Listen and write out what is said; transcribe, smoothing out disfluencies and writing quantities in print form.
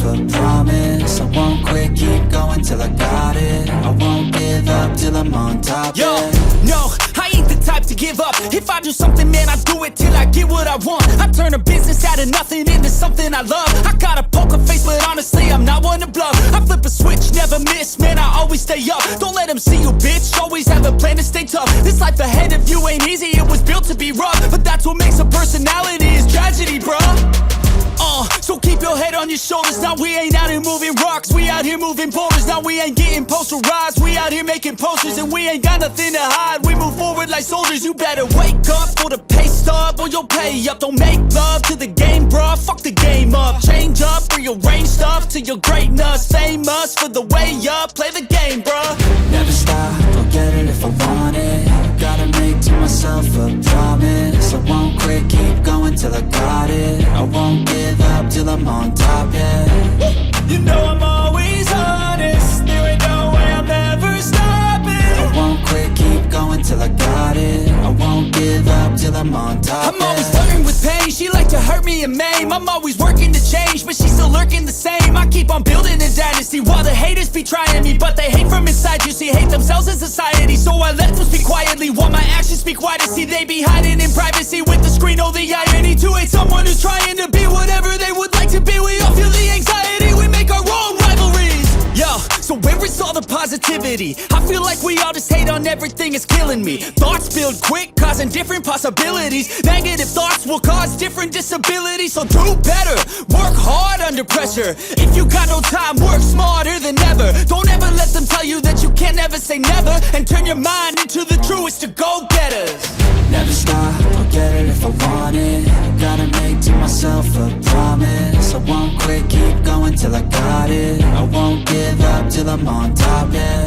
a promise. I won't quit, keep going till I got it. I won't give up till I'm on top. Yo, yeah. no, I ain't the type to give up. If I do something, man, I do it till I get what I want. I turn a business out of nothing into something I love. I got a poker face, but honestly, I'm not one to bluff. I flip a switch, never miss, man, I always stay up. Don't let them see you, bitch, always have a plan to stay tough. This life ahead of you ain't easy, it was built to be rough. But that's what makes a personality, is tragedy, bruh. So keep your head on your shoulders. Now we ain't out here moving rocks, we out here moving boulders. Now we ain't getting posterized, we out here making posters. And we ain't got nothing to hide, we move forward like soldiers. You better wake up for the pay stub, or you'll pay up. Don't make love to the game, bruh, fuck the game up. Change up, rearrange stuff to your greatness. Famous for the way up, play the game, bruh. Never stop, I'll get it if I want it. Gotta make to myself a promise. I won't quit, keep going till I got it. I won't give up till I'm on top, yeah. You know I'm always honest, there ain't no way I'm ever stopping. I won't quit, keep going till I got it. I won't give up till I'm on top, I'm always flirting with pain, she like to hurt me and maim. I'm always working to change, but she's still lurking the same. I keep on building a dynasty while the haters be trying me. But they hate from inside, you see, hate themselves in society. So I let them speak quietly while my actions speak wider. See, they be hiding in privacy with the screen. Oh, the irony to hate someone who's trying to be whatever they would like to be. We all feel the anxiety, we make our own rivalries. Yo, so where is all the positivity? I feel like we all just hate on everything, it's killing me. Thoughts build quick, causing different possibilities. Negative thoughts will cause different disabilities. So do better, work hard under pressure. If you got no time, work smarter than ever. Don't ever let them tell you that you can't never say never. And turn your mind into the truest of go-getters. Never stop, I'll get it if I want it. Gotta make to myself a promise. I won't quit, keep going till I got it. I won't give up till I'm on top, yeah.